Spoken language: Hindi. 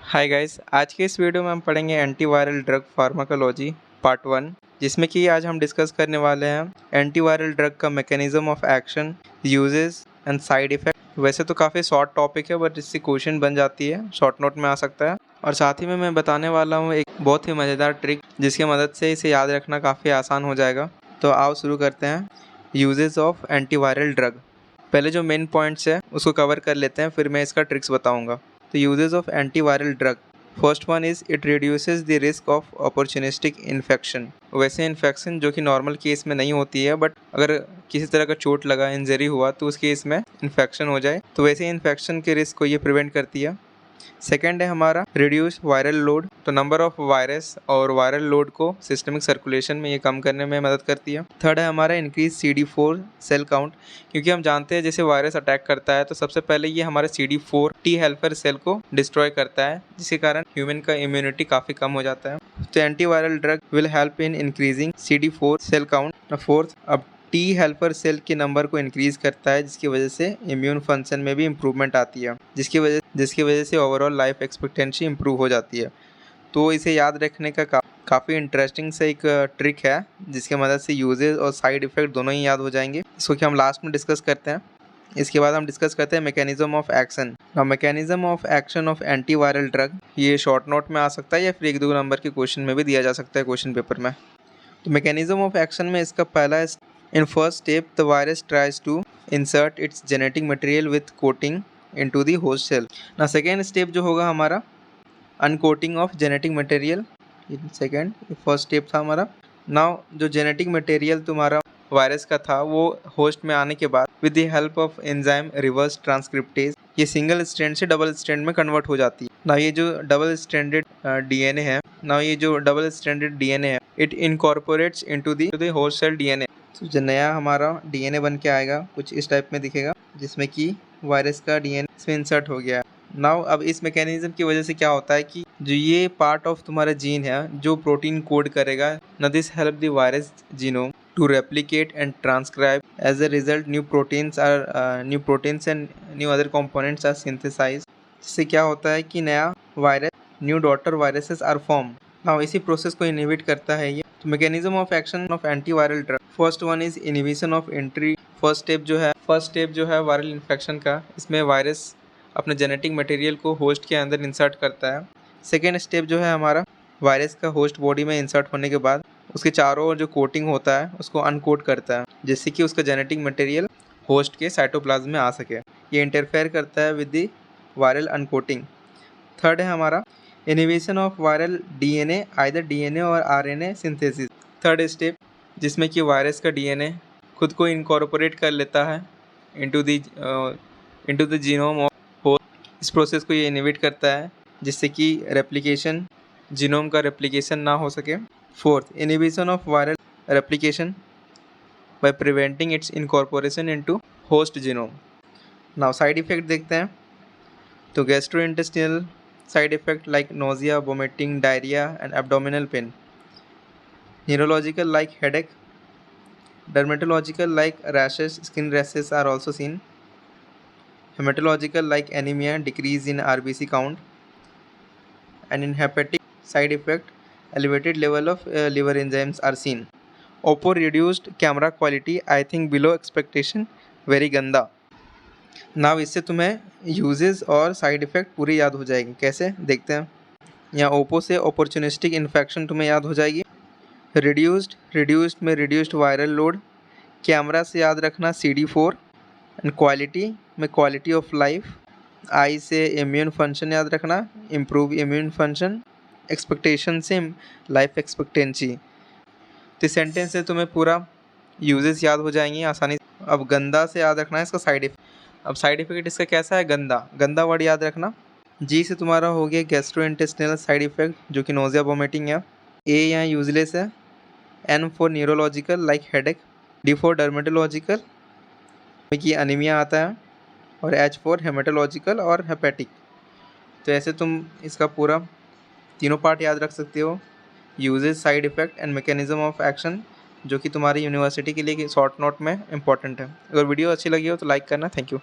हाय गाइस, आज के इस वीडियो में हम पढ़ेंगे एंटीवायरल ड्रग फार्माकोलॉजी पार्ट 1, जिसमें कि आज हम डिस्कस करने वाले हैं एंटीवायरल ड्रग का mechanism of action, uses and side effect. वैसे तो काफ़ी शॉर्ट टॉपिक है, बट इससे क्वेश्चन बन जाती है, शॉर्ट नोट में आ सकता है। और साथ ही में मैं बताने वाला हूँ एक बहुत ही मज़ेदार ट्रिक, जिसकी मदद से इसे याद रखना काफ़ी आसान हो जाएगा। तो आओ शुरू करते हैं। Uses of antiviral drug. पहले जो मेन पॉइंट्स है उसको कवर कर लेते हैं, फिर मैं इसका ट्रिक्स बताऊँगा। तो uses of antiviral drug, first one is it reduces the risk of opportunistic infection. वैसे इन्फेक्शन जो कि नॉर्मल केस में नहीं होती है, बट अगर किसी तरह का चोट लगा, इंजरी हुआ, तो उस केस में इन्फेक्शन हो जाए, तो वैसे इन्फेक्शन के रिस्क को ये प्रिवेंट करती है। सेकेंड है हमारा रिड्यूस वायरल लोड। तो नंबर ऑफ वायरस और वायरल लोड को सिस्टमिक सर्कुलेशन में ये कम करने में मदद करती है। थर्ड है हमारा इंक्रीज CD4 सेल काउंट, क्योंकि हम जानते हैं जैसे वायरस अटैक करता है तो सबसे पहले ये हमारे CD4 टी हेल्पर सेल को डिस्ट्रॉय करता है, जिसके कारण ह्यूमन का इम्यूनिटी काफ़ी कम हो जाता है। तो antiviral drug will help in increasing CD4 cell count. Fourth, अब टी हेल्पर सेल के नंबर को इंक्रीज करता है, जिसकी वजह से इम्यून फंक्शन में भी इम्प्रूवमेंट आती है, जिसकी वजह से ओवरऑल लाइफ एक्सपेक्टेंसी इम्प्रूव हो जाती है। तो इसे याद रखने का काफ़ी इंटरेस्टिंग से एक ट्रिक है, जिसकी मदद से यूजेस और साइड इफ़ेक्ट दोनों ही याद हो जाएंगे। इसको कि हम लास्ट में डिस्कस करते हैं। इसके बाद हम डिस्कस करते हैं mechanism of action. Mechanism of action of antiviral drug, ये शॉर्ट नोट में आ सकता है या फिर 1-2 नंबर के क्वेश्चन में भी दिया जा सकता है, क्वेश्चन पेपर में। तो मैकेनिज्म ऑफ एक्शन में इसका पहला, in first step the virus tries to insert its genetic material with coating into the host cell. ना सेकेंड स्टेप जो होगा हमारा uncoating of genetic material in second. First step था हमारा। नाउ जो जेनेटिक मटेरियल तुम्हारा वायरस का था वो होस्ट में आने के बाद with the help of enzyme reverse transcriptase ये सिंगल स्ट्रैंड से डबल स्ट्रैंड में कन्वर्ट हो जाती है। ना ये जो डबल स्ट्रैंडेड डीएनए है, it incorporates into the host cell DNA. तो जो नया हमारा डीएनए बन के आएगा कुछ इस टाइप में दिखेगा, जिसमें कि वायरस का डीएनए इसमें इंसर्ट हो गया है। नाउ अब इस मैकेनिज्म की वजह से क्या होता है कि जो ये पार्ट ऑफ तुम्हारा जीन है जो प्रोटीन कोड करेगा, ना this help the virus genome to replicate and transcribe. As a result new proteins and new other components are synthesize. जिससे क्या होता है कि नया वायरस, new daughter viruses are form. Now इसी प्रोसेस को इनहिबिट करता है ये। तो mechanism of action of antiviral drug, first one is inhibition of entry. First step जो है वायरल इन्फेक्शन का, इसमें वायरस अपने जेनेटिक मटेरियल को होस्ट के अंदर इंसर्ट करता है। सेकेंड स्टेप जो है हमारा वायरस का होस्ट बॉडी में इंसर्ट होने के बाद उसके चारों ओर जो कोटिंग होता है उसको अनकोट करता है, जिससे कि उसका जेनेटिक मटेरियल होस्ट के साइटोप्लाज्म में आ सके। ये इंटरफेयर करता है with the viral uncoating. Third है हमारा inhibition of viral DNA, either DNA और आरएनए सिंथेसिस। थर्ड स्टेप जिसमें कि वायरस का डीएनए खुद को इनकॉर्पोरेट कर लेता है into the genome of host. इस प्रोसेस को ये इनहिबिट करता है, जिससे कि रेप्लिकेशन, जीनोम का रेप्लिकेशन ना हो सके। Fourth, inhibition of viral replication by preventing it's incorporation into host genome. Now side effect देखते हैं। तो gastrointestinal side effect like nausea, vomiting, diarrhea and abdominal pain. Neurological like headache. Dermatological like rashes, skin rashes are also seen. Hematological like anemia, decrease in RBC count. And in hepatic side effect, elevated level of liver enzymes are seen. Oppo reduced camera quality, I think below expectation, very गंदा। नाउ इससे तुम्हें यूजेस और साइड इफ़ेक्ट पूरे याद हो जाएंगे। कैसे देखते हैं। यहाँ ओप्पो से अपॉर्चुनिस्टिक इन्फेक्शन तुम्हें याद हो जाएगी। रिड्यूस्ड में रिड्यूस्ड वायरल लोड। कैमरा से याद रखना CD4 एंड क्वालिटी में क्वालिटी ऑफ लाइफ। आई से इम्यून फंक्शन याद रखना, इम्प्रूव इम्यून फंक्शन। एक्सपेक्टेशन से लाइफ एक्सपेक्टेंसी। तो इस सेंटेंस से तुम्हें पूरा यूजेस याद हो जाएंगी आसानी से। अब गंदा से याद रखना है इसका साइड इफेक्ट। अब साइड इफेक्ट इसका कैसा है, गंदा वर्ड याद रखना। जी से तुम्हारा हो गया गैस्ट्रोइंटेस्टिनल साइड इफेक्ट, जो कि नोजिया वोमिटिंग है। ए यहाँ यूजलेस है। N for neurological like headache. D for dermatological में कि अनीमिया आता है। और एच फॉर हेमेटोलॉजिकल और हेपेटिक। तो ऐसे तुम इसका पूरा तीनों पार्ट याद रख सकते हो, uses, side effect and mechanism of action, जो कि तुम्हारी यूनिवर्सिटी के लिए शॉर्ट नोट में इंपॉर्टेंट है। अगर वीडियो अच्छी लगी हो तो लाइक करना। Thank you.